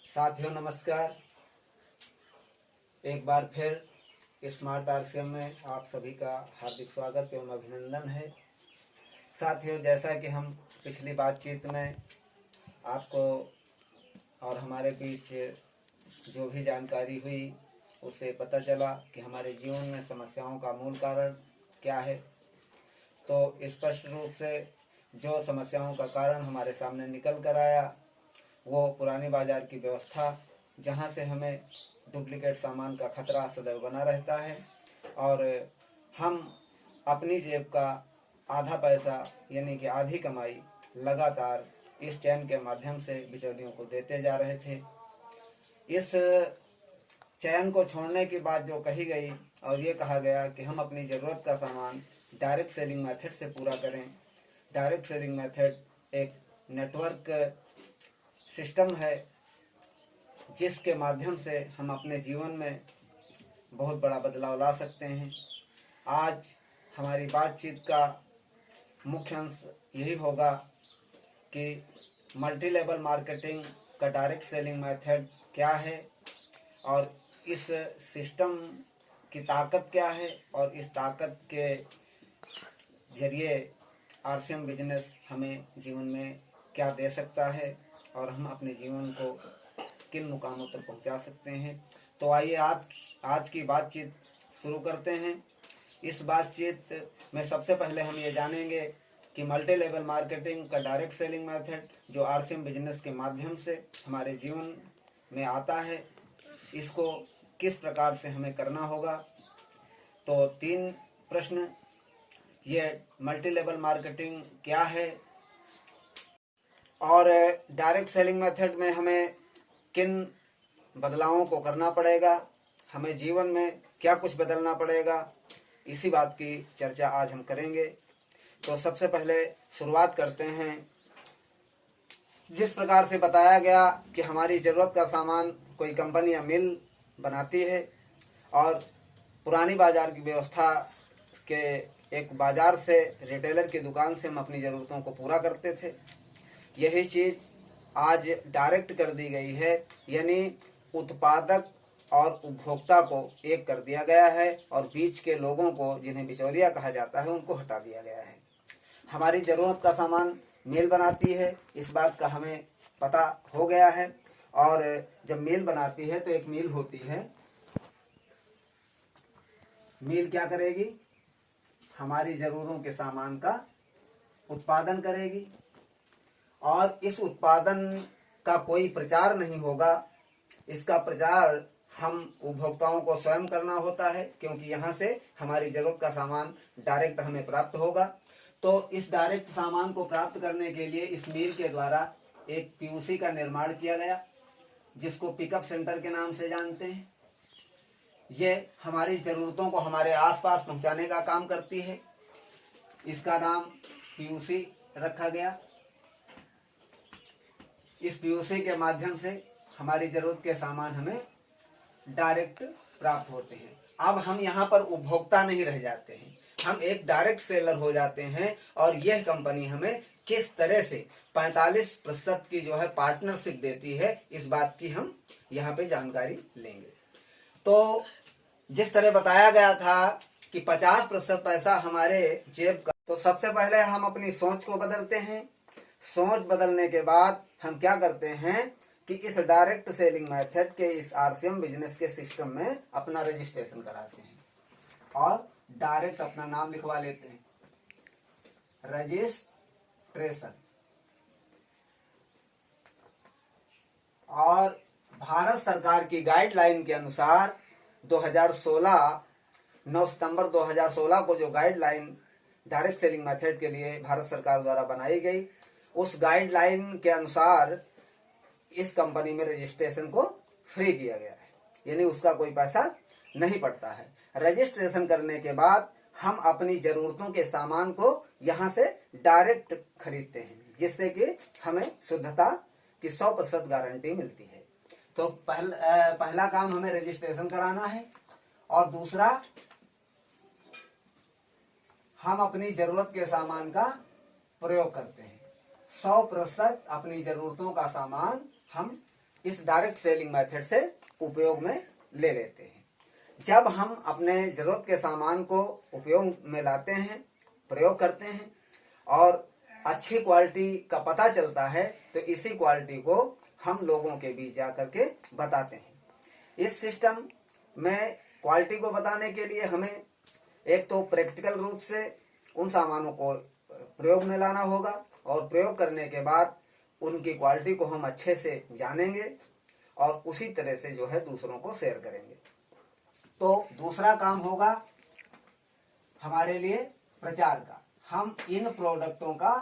साथियों नमस्कार। एक बार फिर स्मार्ट आरसीएम में आप सभी का हार्दिक स्वागत एवं अभिनंदन है। साथियों, जैसा कि हम पिछली बातचीत में आपको और हमारे बीच जो भी जानकारी हुई उससे पता चला कि हमारे जीवन में समस्याओं का मूल कारण क्या है। तो स्पष्ट रूप से जो समस्याओं का कारण हमारे सामने निकल कर आया वो पुरानी बाजार की व्यवस्था, जहां से हमें डुप्लीकेट सामान का खतरा सदैव बना रहता है और हम अपनी जेब का आधा पैसा यानी कि आधी कमाई लगातार इस चैन के माध्यम से बिचौलियों को देते जा रहे थे। इस चैन को छोड़ने की बात जो कही गई और ये कहा गया कि हम अपनी ज़रूरत का सामान डायरेक्ट सेलिंग मेथड से पूरा करें। डायरेक्ट सेलिंग मेथड एक नेटवर्क सिस्टम है जिसके माध्यम से हम अपने जीवन में बहुत बड़ा बदलाव ला सकते हैं। आज हमारी बातचीत का मुख्य अंश यही होगा कि मल्टी लेवल मार्केटिंग का डायरेक्ट सेलिंग मेथड क्या है और इस सिस्टम की ताकत क्या है और इस ताकत के जरिए आरसीएम बिजनेस हमें जीवन में क्या दे सकता है और हम अपने जीवन को किन मुकामों तक पहुंचा सकते हैं। तो आइए आज की बातचीत शुरू करते हैं। इस बातचीत में सबसे पहले हम ये जानेंगे कि मल्टी लेवल मार्केटिंग का डायरेक्ट सेलिंग मेथड जो आरसीएम बिजनेस के माध्यम से हमारे जीवन में आता है, इसको किस प्रकार से हमें करना होगा। तो 3 प्रश्न, ये मल्टी लेवल मार्केटिंग क्या है और डायरेक्ट सेलिंग मेथड में हमें किन बदलावों को करना पड़ेगा, हमें जीवन में क्या कुछ बदलना पड़ेगा, इसी बात की चर्चा आज हम करेंगे। तो सबसे पहले शुरुआत करते हैं। जिस प्रकार से बताया गया कि हमारी ज़रूरत का सामान कोई कंपनी या मिल बनाती है और पुरानी बाजार की व्यवस्था के एक बाजार से रिटेलर की दुकान से हम अपनी ज़रूरतों को पूरा करते थे, यही चीज़ आज डायरेक्ट कर दी गई है, यानी उत्पादक और उपभोक्ता को एक कर दिया गया है और बीच के लोगों को, जिन्हें बिचौलिया कहा जाता है, उनको हटा दिया गया है। हमारी ज़रूरत का सामान मिल बनाती है, इस बात का हमें पता हो गया है। और जब मिल बनाती है तो एक मिल होती है, मिल क्या करेगी, हमारी ज़रूरतों के सामान का उत्पादन करेगी और इस उत्पादन का कोई प्रचार नहीं होगा। इसका प्रचार हम उपभोक्ताओं को स्वयं करना होता है, क्योंकि यहाँ से हमारी ज़रूरत का सामान डायरेक्ट हमें प्राप्त होगा। तो इस डायरेक्ट सामान को प्राप्त करने के लिए इस मिल के द्वारा एक पीयूसी का निर्माण किया गया, जिसको पिकअप सेंटर के नाम से जानते हैं। ये हमारी ज़रूरतों को हमारे आसपास पहुँचाने का काम करती है, इसका नाम पीयूसी रखा गया। इस पीयूसी के माध्यम से हमारी ज़रूरत के सामान हमें डायरेक्ट प्राप्त होते हैं। अब हम यहाँ पर उपभोक्ता नहीं रह जाते हैं, हम एक डायरेक्ट सेलर हो जाते हैं और यह कंपनी हमें किस तरह से 45% की जो है पार्टनरशिप देती है, इस बात की हम यहाँ पे जानकारी लेंगे। तो जिस तरह बताया गया था कि 50% पैसा हमारे जेब का, तो सबसे पहले हम अपनी सोच को बदलते हैं। सोच बदलने के बाद हम क्या करते हैं कि इस डायरेक्ट सेलिंग मेथड के इस आरसीएम बिजनेस के सिस्टम में अपना रजिस्ट्रेशन कराते हैं और डायरेक्ट अपना नाम लिखवा लेते हैं, रजिस्ट्रेशन। और भारत सरकार की गाइडलाइन के अनुसार 2016 9 सितंबर 2016 को जो गाइडलाइन डायरेक्ट सेलिंग मेथड के लिए भारत सरकार द्वारा बनाई गई, उस गाइडलाइन के अनुसार इस कंपनी में रजिस्ट्रेशन को फ्री किया गया है, यानी उसका कोई पैसा नहीं पड़ता है। रजिस्ट्रेशन करने के बाद हम अपनी ज़रूरतों के सामान को यहाँ से डायरेक्ट खरीदते हैं, जिससे कि हमें शुद्धता की 100% गारंटी मिलती है। तो पहला काम हमें रजिस्ट्रेशन कराना है और दूसरा हम अपनी ज़रूरत के सामान का प्रयोग करते हैं। 100% अपनी ज़रूरतों का सामान हम इस डायरेक्ट सेलिंग मेथड से उपयोग में ले लेते हैं। जब हम अपने जरूरत के सामान को उपयोग में लाते हैं, प्रयोग करते हैं और अच्छी क्वालिटी का पता चलता है, तो इसी क्वालिटी को हम लोगों के बीच जाकर के बताते हैं। इस सिस्टम में क्वालिटी को बताने के लिए हमें एक तो प्रैक्टिकल रूप से उन सामानों को प्रयोग में लाना होगा और प्रयोग करने के बाद उनकी क्वालिटी को हम अच्छे से जानेंगे और उसी तरह से जो है दूसरों को शेयर करेंगे। तो दूसरा काम होगा हमारे लिए प्रचार का। हम इन प्रोडक्टों का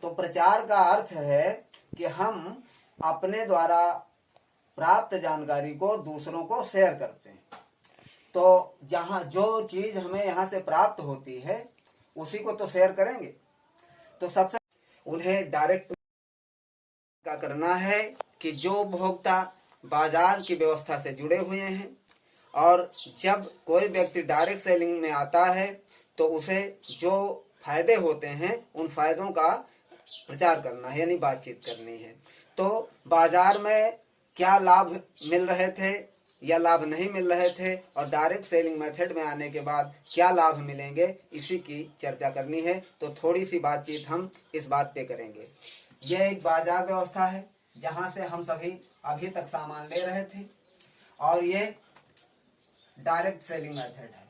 तो प्रचार का अर्थ है कि हम अपने द्वारा प्राप्त जानकारी को दूसरों को शेयर करते हैं। तो जहां जो चीज हमें यहाँ से प्राप्त होती है उसी को तो शेयर करेंगे। तो सबसे उन्हें डायरेक्ट का करना है कि जो उपभोक्ता बाजार की व्यवस्था से जुड़े हुए हैं और जब कोई व्यक्ति डायरेक्ट सेलिंग में आता है तो उसे जो फायदे होते हैं उन फायदों का प्रचार करना है, यानी बातचीत करनी है। तो बाजार में क्या लाभ मिल रहे थे या लाभ नहीं मिल रहे थे और डायरेक्ट सेलिंग मेथड में आने के बाद क्या लाभ मिलेंगे, इसी की चर्चा करनी है। तो थोड़ी सी बातचीत हम इस बात पे करेंगे। यह एक बाजार व्यवस्था है जहां से हम सभी अभी तक सामान ले रहे थे और ये डायरेक्ट सेलिंग मेथड है,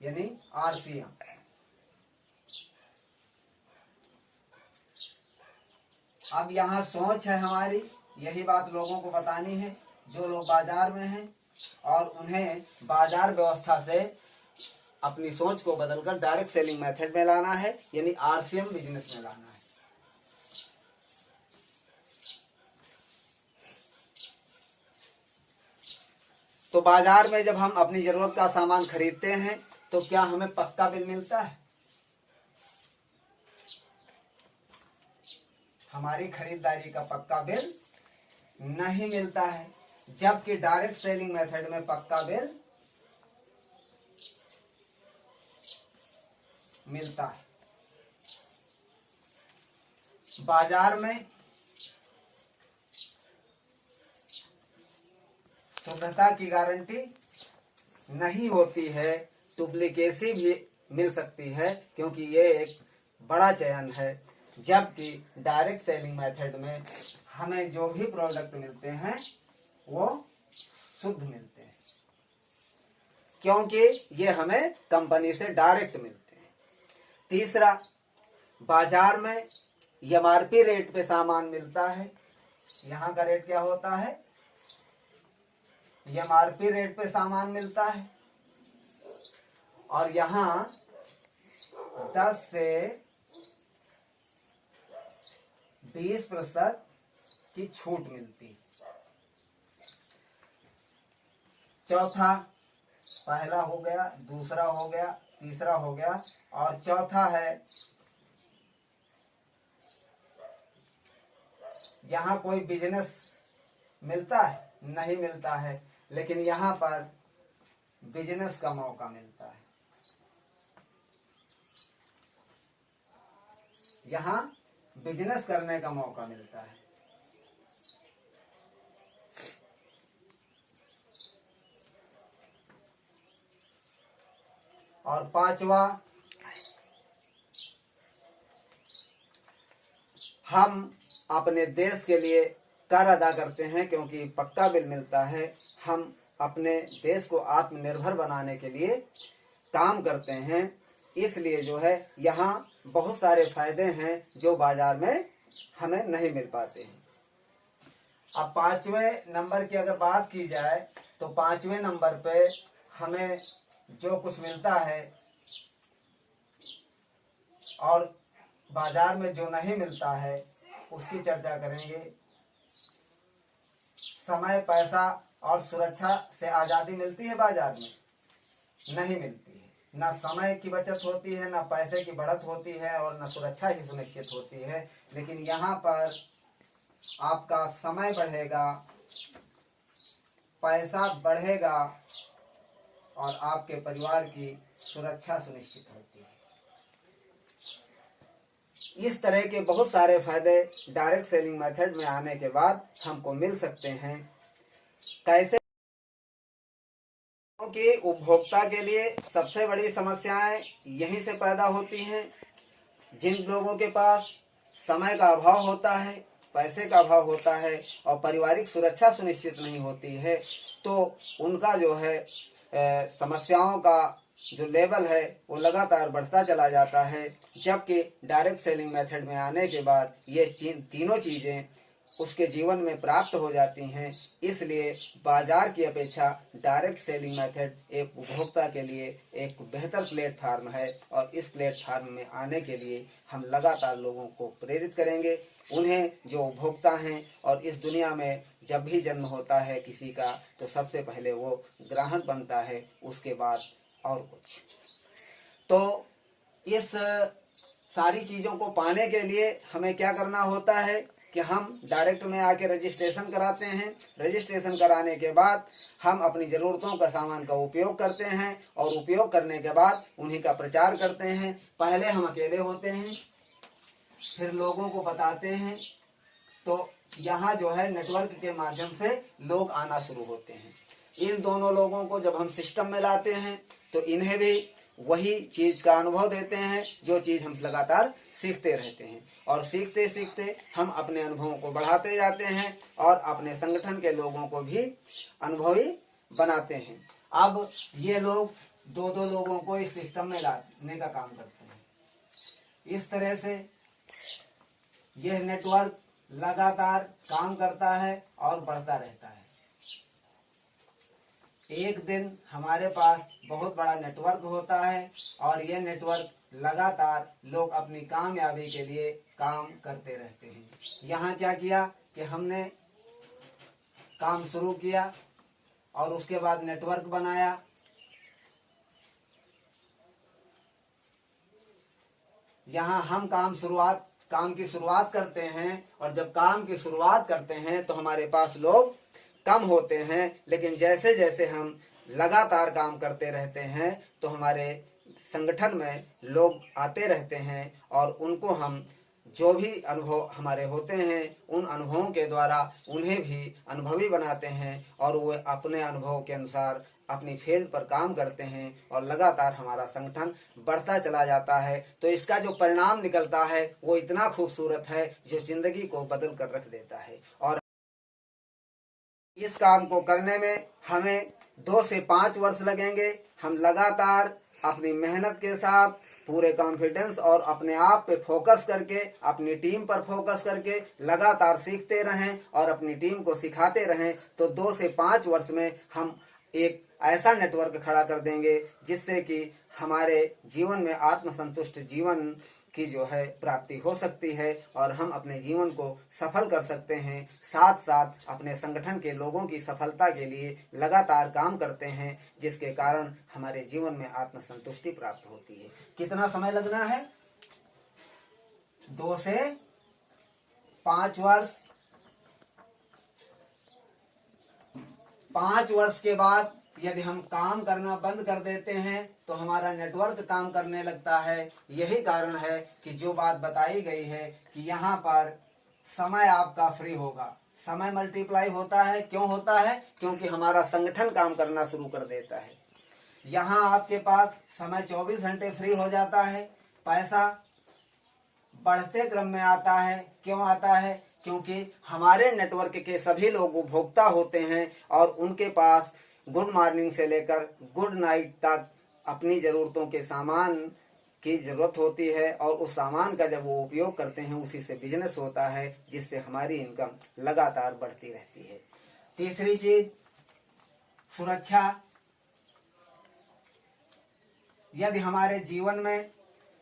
यानी आरसीएम। अब यहाँ सोच है हमारी, यही बात लोगों को बतानी है जो लोग बाजार में हैं और उन्हें बाजार व्यवस्था से अपनी सोच को बदलकर डायरेक्ट सेलिंग मेथड में लाना है, यानी आरसीएम बिजनेस में लाना है। तो बाजार में जब हम अपनी जरूरत का सामान खरीदते हैं तो क्या हमें पक्का बिल मिलता है? हमारी खरीदारी का पक्का बिल नहीं मिलता है, जबकि डायरेक्ट सेलिंग मेथड में पक्का बिल मिलता है। बाजार में शुद्धता की गारंटी नहीं होती है, डुप्लीकेसी भी मिल सकती है, क्योंकि ये एक बड़ा चयन है। जबकि डायरेक्ट सेलिंग मेथड में हमें जो भी प्रोडक्ट मिलते हैं वो शुद्ध मिलते हैं, क्योंकि ये हमें कंपनी से डायरेक्ट मिलते हैं। तीसरा, बाजार में एमआरपी रेट पे सामान मिलता है। यहाँ का रेट क्या होता है? एमआरपी रेट पे सामान मिलता है और यहाँ 10 से 20% की छूट मिलती है। चौथा, पहला हो गया, दूसरा हो गया, तीसरा हो गया और चौथा है यहाँ कोई बिजनेस मिलता है? नहीं मिलता है, लेकिन यहाँ पर बिजनेस का मौका मिलता है। यहाँ बिजनेस करने का मौका मिलता है। और पांचवा, हम अपने देश के लिए कर अदा करते हैं, क्योंकि पक्का बिल मिलता है। हम अपने देश को आत्मनिर्भर बनाने के लिए काम करते हैं, इसलिए जो है यहाँ बहुत सारे फायदे हैं जो बाजार में हमें नहीं मिल पाते हैं। अब 5वें नंबर की अगर बात की जाए तो 5वें नंबर पे हमें जो कुछ मिलता है और बाजार में जो नहीं मिलता है उसकी चर्चा करेंगे। समय, पैसा और सुरक्षा से आजादी मिलती है बाजार में? नहीं मिलती है। न समय की बचत होती है, न पैसे की बढ़त होती है और न सुरक्षा ही सुनिश्चित होती है। लेकिन यहाँ पर आपका समय बढ़ेगा, पैसा बढ़ेगा और आपके परिवार की सुरक्षा सुनिश्चित होती है। इस तरह के बहुत सारे फायदे डायरेक्ट सेलिंग मेथड में आने के बाद हमको मिल सकते हैं। कैसे? क्योंकि उपभोक्ता के लिए सबसे बड़ी समस्याएं यहीं से पैदा होती हैं। जिन लोगों के पास समय का अभाव होता है, पैसे का अभाव होता है और पारिवारिक सुरक्षा सुनिश्चित नहीं होती है, तो उनका जो है समस्याओं का जो लेवल है वो लगातार बढ़ता चला जाता है। जबकि डायरेक्ट सेलिंग मेथड में आने के बाद ये तीनों चीज़ें उसके जीवन में प्राप्त हो जाती हैं। इसलिए बाजार की अपेक्षा डायरेक्ट सेलिंग मेथड एक उपभोक्ता के लिए एक बेहतर प्लेटफार्म है और इस प्लेटफार्म में आने के लिए हम लगातार लोगों को प्रेरित करेंगे। उन्हें जो उपभोक्ता हैं, और इस दुनिया में जब भी जन्म होता है किसी का तो सबसे पहले वो ग्राहक बनता है, उसके बाद और कुछ। तो इस सारी चीज़ों को पाने के लिए हमें क्या करना होता है कि हम डायरेक्ट में आके रजिस्ट्रेशन कराते हैं। रजिस्ट्रेशन कराने के बाद हम अपनी ज़रूरतों का सामान का उपयोग करते हैं और उपयोग करने के बाद उन्हीं का प्रचार करते हैं। पहले हम अकेले होते हैं, फिर लोगों को बताते हैं, तो यहाँ जो है नेटवर्क के माध्यम से लोग आना शुरू होते हैं। इन दोनों लोगों को जब हम सिस्टम में लाते हैं तो इन्हें भी वही चीज़ का अनुभव देते हैं जो चीज़ हम लगातार सीखते रहते हैं, और सीखते सीखते हम अपने अनुभवों को बढ़ाते जाते हैं और अपने संगठन के लोगों को भी अनुभवी बनाते हैं। अब ये लोग दो दो लोगों को इस सिस्टम में लाने का काम करते हैं। इस तरह से यह नेटवर्क लगातार काम करता है और बढ़ता रहता है। एक दिन हमारे पास बहुत बड़ा नेटवर्क होता है और यह नेटवर्क लगातार लोग अपनी कामयाबी के लिए काम करते रहते हैं। यहाँ क्या किया कि हमने काम शुरू किया और उसके बाद नेटवर्क बनाया। यहाँ हम काम की शुरुआत करते हैं, और जब काम की शुरुआत करते हैं तो हमारे पास लोग कम होते हैं, लेकिन जैसे जैसे हम लगातार काम करते रहते हैं तो हमारे संगठन में लोग आते रहते हैं और उनको हम जो भी अनुभव हमारे होते हैं उन अनुभवों के द्वारा उन्हें भी अनुभवी बनाते हैं और वो अपने अनुभव के अनुसार अपनी फील्ड पर काम करते हैं और लगातार हमारा संगठन बढ़ता चला जाता है। तो इसका जो परिणाम निकलता है वो इतना खूबसूरत है जो जिंदगी को बदल कर रख देता है। और इस काम को करने में हमें 2 से 5 वर्ष लगेंगे। हम लगातार अपनी मेहनत के साथ पूरे कॉन्फिडेंस और अपने आप पे फोकस करके, अपनी टीम पर फोकस करके लगातार सीखते रहें और अपनी टीम को सिखाते रहें, तो 2 से 5 वर्ष में हम एक ऐसा नेटवर्क खड़ा कर देंगे जिससे कि हमारे जीवन में आत्मसंतुष्ट जीवन की जो है प्राप्ति हो सकती है और हम अपने जीवन को सफल कर सकते हैं। साथ साथ अपने संगठन के लोगों की सफलता के लिए लगातार काम करते हैं, जिसके कारण हमारे जीवन में आत्मसंतुष्टि प्राप्त होती है। कितना समय लगना है? 2 से 5 वर्ष। 5 वर्ष के बाद यदि हम काम करना बंद कर देते हैं तो हमारा नेटवर्क काम करने लगता है। यही कारण है कि जो बात बताई गई है कि यहाँ पर समय आपका फ्री होगा, समय मल्टीप्लाई होता है। क्यों होता है? क्योंकि हमारा संगठन काम करना शुरू कर देता है। यहाँ आपके पास समय 24 घंटे फ्री हो जाता है। पैसा बढ़ते क्रम में आता है। क्यों आता है? क्योंकि हमारे नेटवर्क के सभी लोग उपभोक्ता होते हैं और उनके पास गुड मॉर्निंग से लेकर गुड नाइट तक अपनी ज़रूरतों के सामान की ज़रूरत होती है, और उस सामान का जब वो उपयोग करते हैं उसी से बिजनेस होता है, जिससे हमारी इनकम लगातार बढ़ती रहती है। तीसरी चीज, सुरक्षा। यदि हमारे जीवन में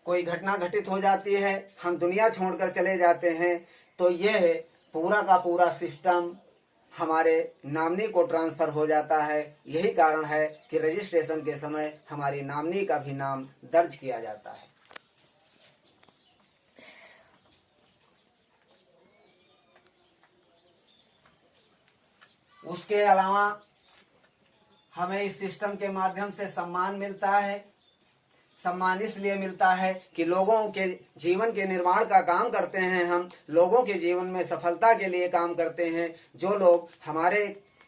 कोई घटना घटित हो जाती है, हम दुनिया छोड़कर चले जाते हैं, तो यह पूरा का पूरा सिस्टम हमारे नॉमिनी को ट्रांसफर हो जाता है। यही कारण है कि रजिस्ट्रेशन के समय हमारी नॉमिनी का भी नाम दर्ज किया जाता है। उसके अलावा हमें इस सिस्टम के माध्यम से सम्मान मिलता है। सम्मान इसलिए मिलता है कि लोगों के जीवन के निर्माण का काम करते हैं, हम लोगों के जीवन में सफलता के लिए काम करते हैं। जो लोग हमारे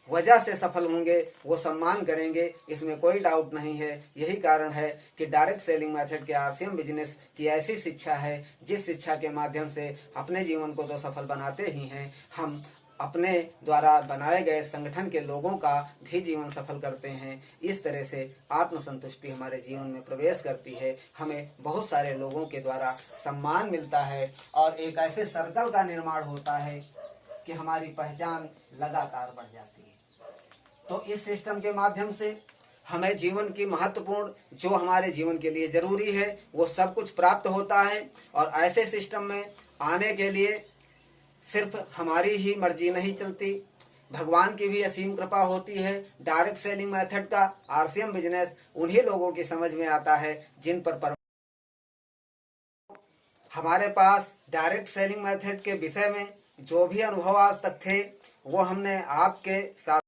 वजह से सफल होंगे वो सम्मान करेंगे, इसमें कोई डाउट नहीं है। यही कारण है कि डायरेक्ट सेलिंग मेथड के आरसीएम बिजनेस की ऐसी शिक्षा है जिस शिक्षा के माध्यम से अपने जीवन को तो सफल बनाते ही हैं, हम अपने द्वारा बनाए गए संगठन के लोगों का भी जीवन सफल करते हैं। इस तरह से आत्मसंतुष्टि हमारे जीवन में प्रवेश करती है, हमें बहुत सारे लोगों के द्वारा सम्मान मिलता है और एक ऐसे सर्कल का निर्माण होता है कि हमारी पहचान लगातार बढ़ जाती है। तो इस सिस्टम के माध्यम से हमें जीवन की महत्वपूर्ण जो हमारे जीवन के लिए जरूरी है वो सब कुछ प्राप्त होता है। और ऐसे सिस्टम में आने के लिए सिर्फ हमारी ही मर्जी नहीं चलती, भगवान की भी असीम कृपा होती है। डायरेक्ट सेलिंग मेथड का आरसीएम बिजनेस उन्हीं लोगों की समझ में आता है जिन पर हमारे पास डायरेक्ट सेलिंग मेथड के विषय में जो भी अनुभव आज तक थे वो हमने आपके साथ